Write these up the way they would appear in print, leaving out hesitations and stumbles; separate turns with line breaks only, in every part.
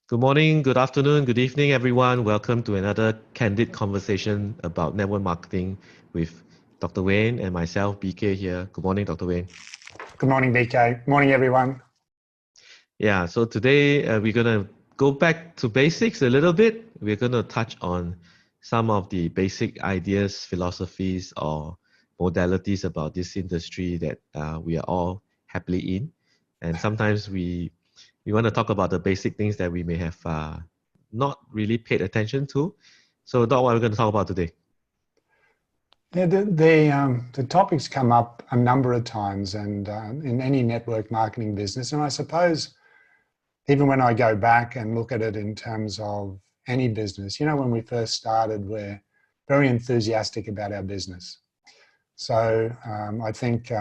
Good morning, good afternoon, good evening, everyone. Welcome to another candid conversation about network marketing with Dr. Wayne and myself, BK here. Good morning, Dr. Wayne.
Good morning, BK. Morning, everyone.
Yeah, so today we're going to go back to basics a little bit. We're going to touch on some of the basic ideas, philosophies, or modalities about this industry that we are all happily in. And sometimes we want to talk about the basic things that we may have not really paid attention to. So, Doc, what are we going to talk about today?
Yeah, the topics come up a number of times, and in any network marketing business. And I suppose even when I go back and look at it in terms of any business, when we first started, we're very enthusiastic about our business. So I think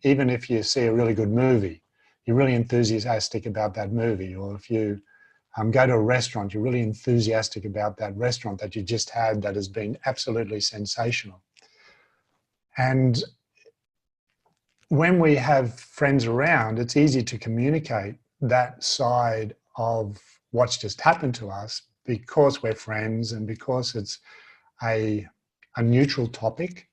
even if you see a really good movie, you're really enthusiastic about that movie. Or if you go to a restaurant, you're really enthusiastic about that restaurant that you just had that has been absolutely sensational. And when we have friends around, it's easy to communicate that side of what's just happened to us because we're friends and because it's a neutral topic.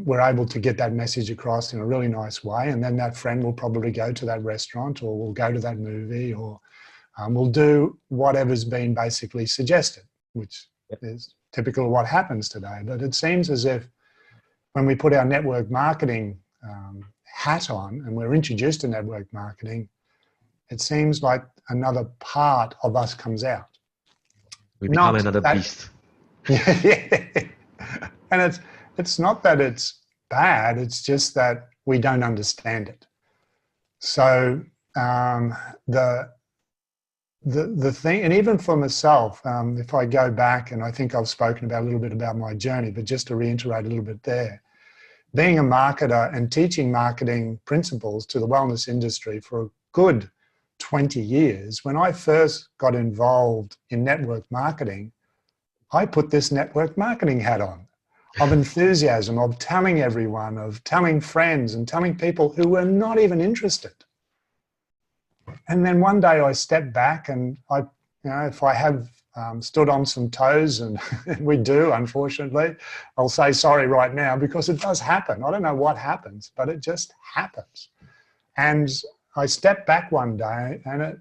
We're able to get that message across in a really nice way, and then that friend will probably go to that restaurant, or will go to that movie, or will do whatever's been basically suggested, which is typical of what happens today. But it seems as if when we put our network marketing hat on and we're introduced to network marketing, it seems like another part of us comes out.
We become another beast.
Yeah. And it's not that it's bad, it's just that we don't understand it. So the thing, and even for myself, if I go back, and I think I've spoken about a little bit about my journey, but just to reiterate a little bit there, being a marketer and teaching marketing principles to the wellness industry for a good 20 years, when I first got involved in network marketing, I put this network marketing hat on of enthusiasm, of telling everyone, of telling friends and telling people who were not even interested. And then one day I stepped back, and if I have stood on some toes, and we do, unfortunately, I'll say sorry right now, because it does happen. I don't know what happens, but it just happens. And I stepped back one day and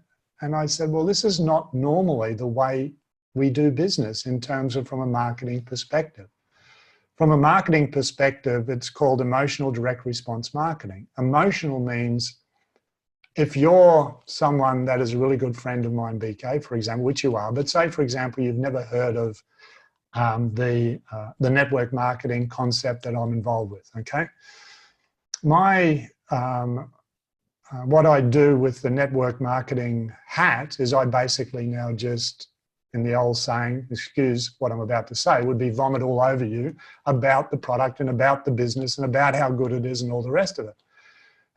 I said, well, this is not normally the way we do business in terms of from a marketing perspective. From a marketing perspective, it's called emotional direct response marketing. Emotional means if you're someone that is a really good friend of mine, BK, for example, which you are, but say, for example, you've never heard of the network marketing concept that I'm involved with, okay? What I do with the network marketing hat is I basically now just, in the old saying, excuse what I'm about to say, would be vomit all over you about the product and about the business and about how good it is and all the rest of it.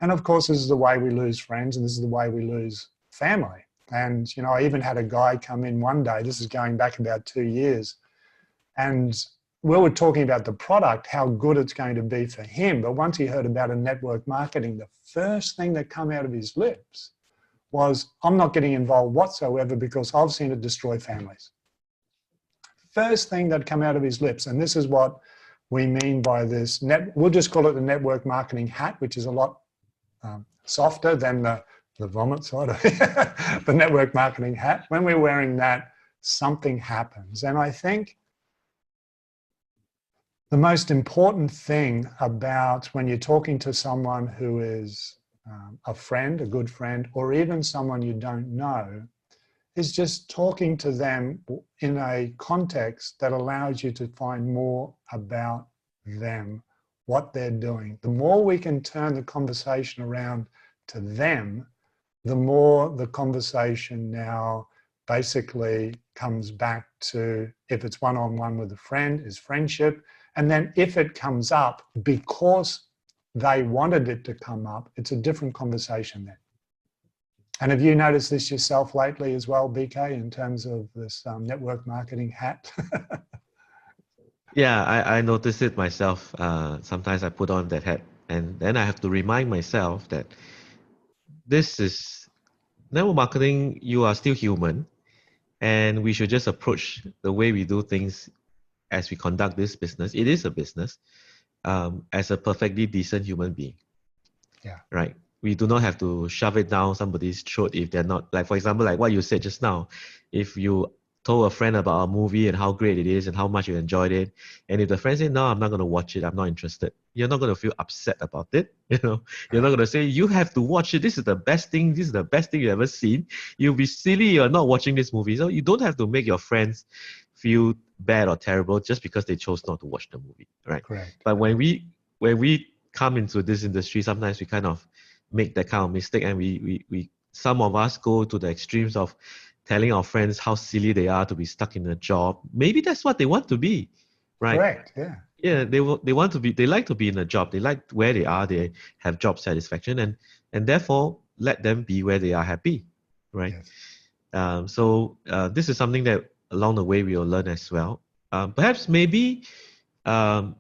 And of course, this is the way we lose friends, and this is the way we lose family. And, I even had a guy come in one day, this is going back about 2 years, and we were talking about the product, how good it's going to be for him. But once he heard about a network marketing, the first thing that came out of his lips was, I'm not getting involved whatsoever because I've seen it destroy families. First thing that came out of his lips, and this is what we mean by this, we'll just call it the network marketing hat, which is a lot softer than the vomit side of it, the network marketing hat. When we're wearing that, something happens. And I think the most important thing about when you're talking to someone who is a friend, a good friend, or even someone you don't know, is just talking to them in a context that allows you to find more about them, what they're doing. The more we can turn the conversation around to them, the more the conversation now basically comes back to, if it's one-on-one with a friend, is friendship. And then if it comes up because they wanted it to come up, it's a different conversation then. And have you noticed this yourself lately as well, BK, in terms of this network marketing hat?
Yeah, I noticed it myself. Sometimes I put on that hat, and then I have to remind myself that this is network marketing, you are still human, and we should just approach the way we do things as we conduct this business. It is a business, as a perfectly decent human being.
Yeah.
Right? We do not have to shove it down somebody's throat if they're not, like, for example, like what you said just now. If you told a friend about a movie and how great it is and how much you enjoyed it, and if the friend said, no, I'm not going to watch it, I'm not interested, you're not going to feel upset about it. You're not going to say, you have to watch it, this is the best thing, this is the best thing you've ever seen. You'll be silly, you're not watching this movie. So you don't have to make your friends feel bad or terrible just because they chose not to watch the movie, right?
Correct.
But when we come into this industry, sometimes we kind of make that kind of mistake, and we some of us go to the extremes of telling our friends how silly they are to be stuck in a job. Maybe that's what they want to be, right?
Correct. Yeah.
Yeah, they want to be, they like to be in a job, they like where they are, they have job satisfaction, and therefore let them be where they are happy, right?
Yes.
This is something that along the way we will learn as well. Perhaps um,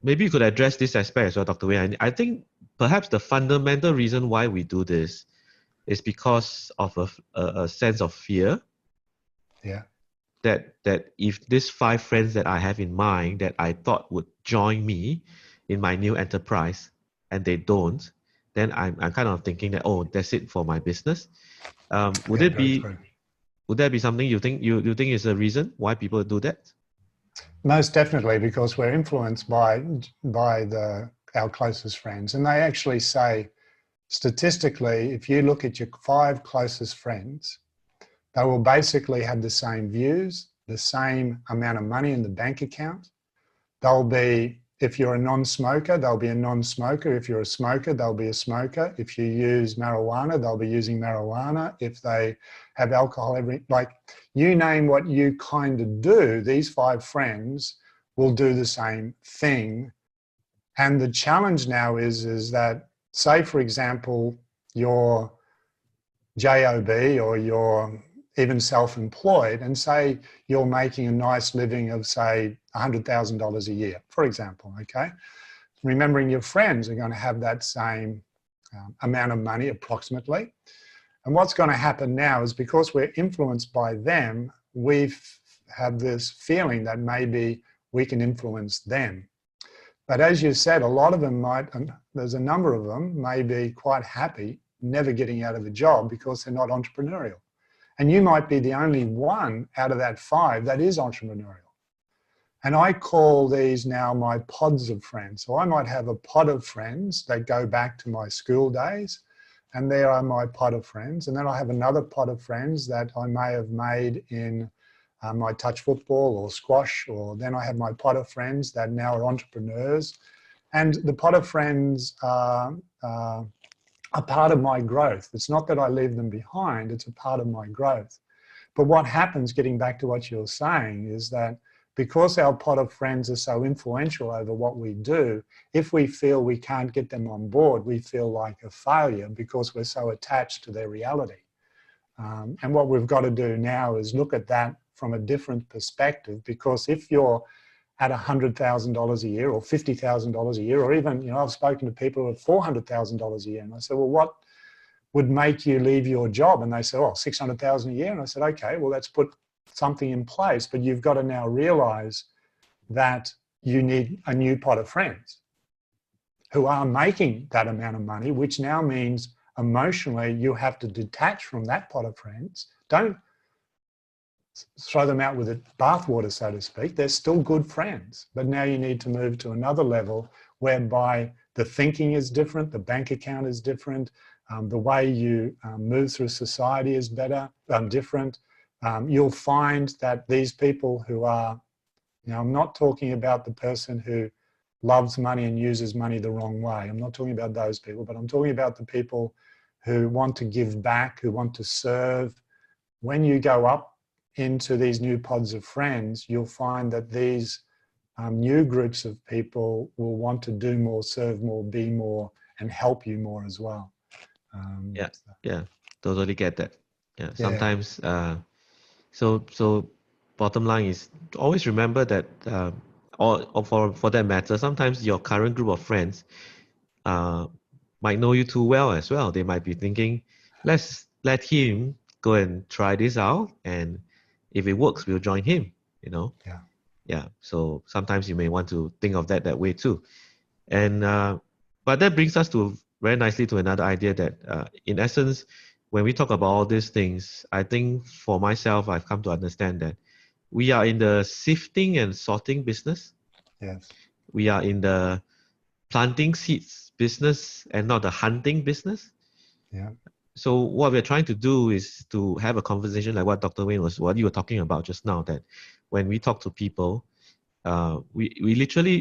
maybe you could address this aspect as well, Dr. Wei. I think perhaps the fundamental reason why we do this is because of a sense of fear
Yeah.
that if these 5 friends that I have in mind that I thought would join me in my new enterprise and they don't, then I'm kind of thinking that, oh, that's it for my business. Would
Yeah.
it
Very
be
true.
would that be something you think is a reason why people do that?
Most definitely, because we're influenced by our closest friends, and they actually say statistically, if you look at your 5 closest friends, they will basically have the same views, the same amount of money in the bank account. They'll be, if you're a non-smoker, they'll be a non-smoker. If you're a smoker, they'll be a smoker. If you use marijuana, they'll be using marijuana. If they have alcohol, like you name what you kind of do, these 5 friends will do the same thing. And the challenge now is that, say, for example, your JOB or you're even self-employed, and say you're making a nice living of, say, $100,000 a year, for example, okay? Remembering your friends are going to have that same amount of money approximately. And what's going to happen now is, because we're influenced by them, we have this feeling that maybe we can influence them. But as you said, a lot of them might, and there's a number of them, may be quite happy never getting out of a job because they're not entrepreneurial. And you might be the only one out of that 5 that is entrepreneurial. And I call these now my pods of friends. So I might have a pod of friends that go back to my school days, and there are my pod of friends. And then I have another pod of friends that I may have made in my touch football or squash, or then I have my pod of friends that now are entrepreneurs. And the pod of friends are a part of my growth. It's not that I leave them behind, it's a part of my growth. But what happens, getting back to what you're saying, is that because our pot of friends are so influential over what we do, if we feel we can't get them on board, we feel like a failure because we're so attached to their reality. And what we've got to do now is look at that from a different perspective, because if you're at $100,000 a year or $50,000 a year, or even, I've spoken to people who have $400,000 a year, and I said, well, what would make you leave your job? And they said, oh, $600,000 a year. And I said, okay, well, let's put something in place, but you've got to now realize that you need a new pot of friends who are making that amount of money, which now means emotionally you have to detach from that pot of friends. Don't throw them out with the bathwater, so to speak. They're still good friends, but now you need to move to another level whereby the thinking is different, the bank account is different, the way you move through society is different. You'll find that these people who are, I'm not talking about the person who loves money and uses money the wrong way. I'm not talking about those people, but I'm talking about the people who want to give back, who want to serve. When you go up into these new pods of friends, you'll find that these new groups of people will want to do more, serve more, be more, and help you more as well.
Yeah, totally get that. Yeah,
Yeah,
sometimes so bottom line is, always remember that or for that matter, sometimes your current group of friends might know you too well as well. They might be thinking, let's let him go and try this out, and if it works, we'll join him, you know.
Yeah.
Yeah, so sometimes you may want to think of that way too. And but that brings us to very nicely to another idea that in essence, when we talk about all these things, I think for myself, I've come to understand that we are in the sifting and sorting business.
Yes.
We are in the planting seeds business and not the hunting business.
Yeah.
So what we're trying to do is to have a conversation like what Dr. Wayne what you were talking about just now, that when we talk to people, we literally,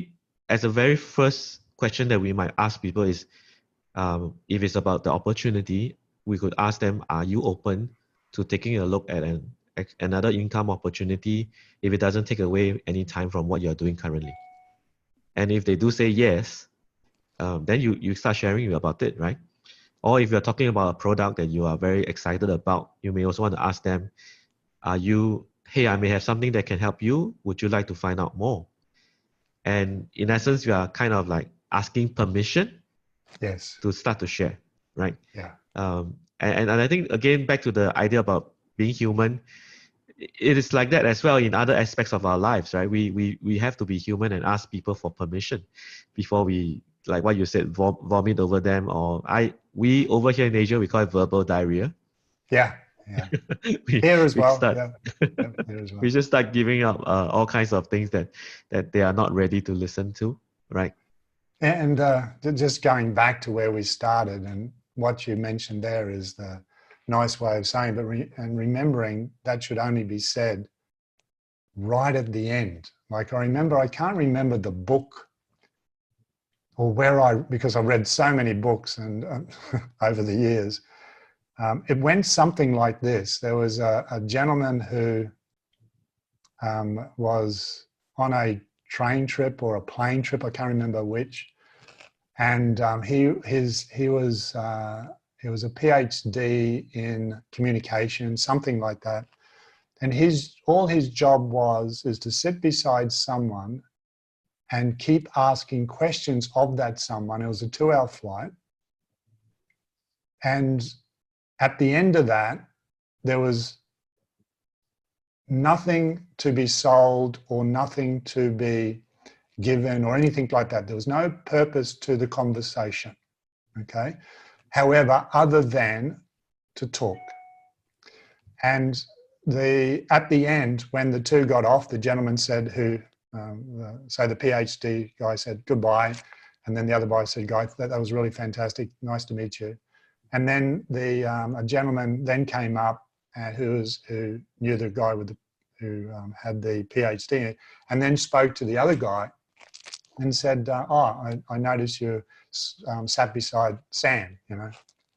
as a very first question that we might ask people is, if it's about the opportunity, we could ask them, are you open to taking a look at another income opportunity if it doesn't take away any time from what you're doing currently? And if they do say yes, then you start sharing about it, right? Or if you're talking about a product that you are very excited about, you may also want to ask them, hey, I may have something that can help you. Would you like to find out more? And in essence, you are kind of like asking permission
Yes.
to start to share, right?
Yeah.
And I think, again, back to the idea about being human, it is like that as well in other aspects of our lives, right? We have to be human and ask people for permission before we, like what you said, vomit over them, or we over here in Asia, we call it verbal diarrhea.
Yeah. Yeah.
we,
Here as
we
well.
start,
Yeah. Yep, here as well.
we just start giving up all kinds of things that they are not ready to listen to, right?
And just going back to where we started, and what you mentioned there is the nice way of saying, but remembering that should only be said right at the end. Like I can't remember the book or because I read so many books and over the years, it went something like this. There was a gentleman who was on a train trip or a plane trip, I can't remember which, and he was a PhD in communication, something like that, and all his job is to sit beside someone and keep asking questions of that someone. It was a 2-hour flight, and at the end of that, there was nothing to be sold or nothing to be given or anything like that. There was no purpose to the conversation, okay? However, other than to talk. And at the end, when the two got off, the gentleman said so the PhD guy said goodbye, and then the other guy said, "Guy, that was really fantastic. Nice to meet you." And then a gentleman then came up who knew the guy who had the PhD, and then spoke to the other guy and said, I noticed you sat beside Sam,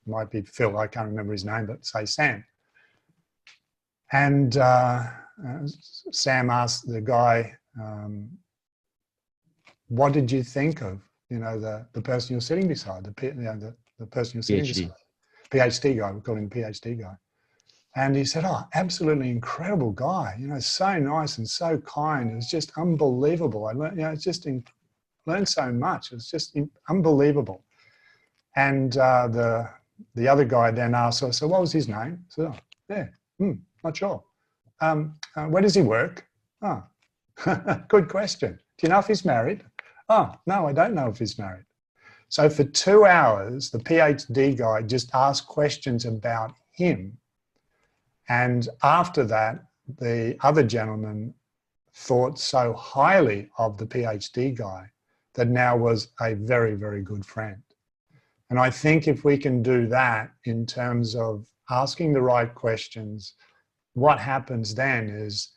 might be Phil, I can't remember his name, but say Sam. And Sam asked the guy, what did you think of, the person you're sitting beside, the person you're sitting beside? PhD guy, we call him the PhD guy. And he said, absolutely incredible guy, so nice and so kind. It was just unbelievable. I learned, learned so much. It was just unbelievable. And the other guy then asked, so what was his name? I said, not sure. Where does he work? Good question. Do you know if he's married? No, I don't know if he's married. So for 2 hours, the PhD guy just asked questions about him. And after that, the other gentleman thought so highly of the PhD guy that now was a very, very good friend. And I think if we can do that in terms of asking the right questions, what happens then is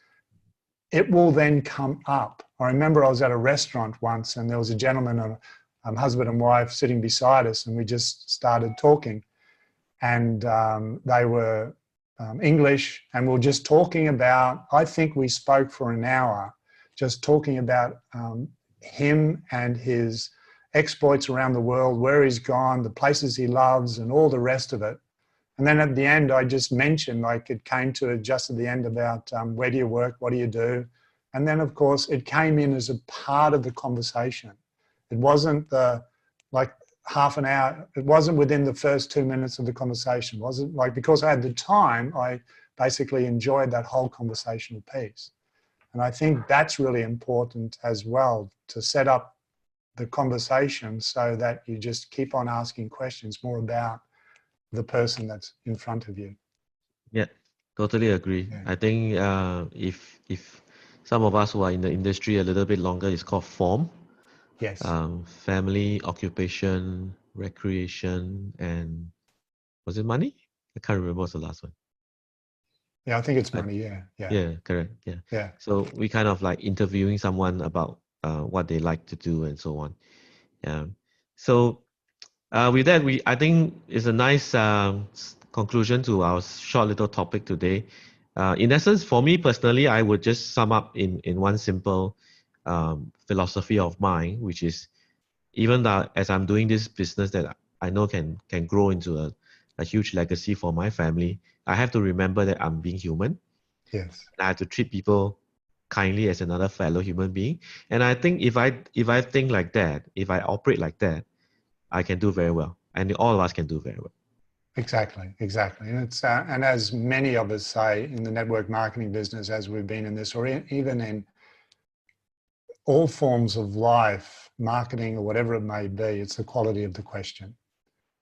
it will then come up. I remember I was at a restaurant once and there was a gentleman, a husband and wife sitting beside us, and we just started talking. And they were English, and we were just talking about, I think we spoke for an hour, just talking about him and his exploits around the world, where he's gone, the places he loves, and all the rest of it. And then at the end, I just mentioned, like it came to just at the end about where do you work, what do you do? And then, of course, it came in as a part of the conversation. It wasn't like half an hour. It wasn't within the first 2 minutes of the conversation. It wasn't like, because I had the time, I basically enjoyed that whole conversational piece. And I think that's really important as well, to set up the conversation so that you just keep on asking questions more about the person that's in front of you.
Yeah, totally agree.
Yeah.
I think if some of us who are in the industry a little bit longer, it's called form.
Yes.
Family, occupation, recreation, and was it money? I can't remember what's the last one.
Yeah, I think it's
I-
money. Yeah. Yeah.
Yeah, correct. Yeah.
Yeah.
So we kind of like interviewing someone about what they like to do and so on. Yeah. So with that, I think it's a nice conclusion to our short little topic today. In essence, for me personally, I would just sum up in one simple philosophy of mine, which is, even that as I'm doing this business that I know can grow into a huge legacy for my family, I have to remember that I'm being human.
Yes.
I have to treat people kindly as another fellow human being. And I think if I think like that, if I operate like that, I can do very well, and all of us can do very well.
Exactly, exactly. And it's and as many of us say in the network marketing business, as we've been in this, or even in all forms of life, marketing or whatever it may be, it's the quality of the question.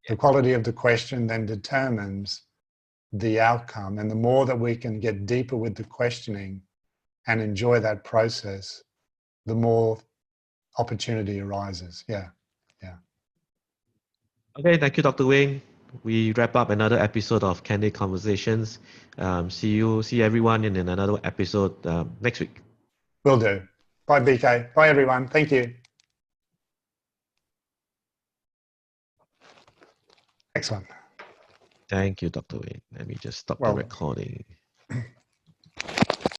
The quality of the question then determines the outcome. And the more that we can get deeper with the questioning and enjoy that process, the more opportunity arises. Yeah. Yeah.
Okay, thank you, Dr. Wing. We wrap up another episode of Candid Conversations. See everyone in another episode next week.
Will do. Bye, BK. Bye, everyone. Thank you. Excellent.
Thank you, Dr. Wing. Let me just stop the
Well,
recording.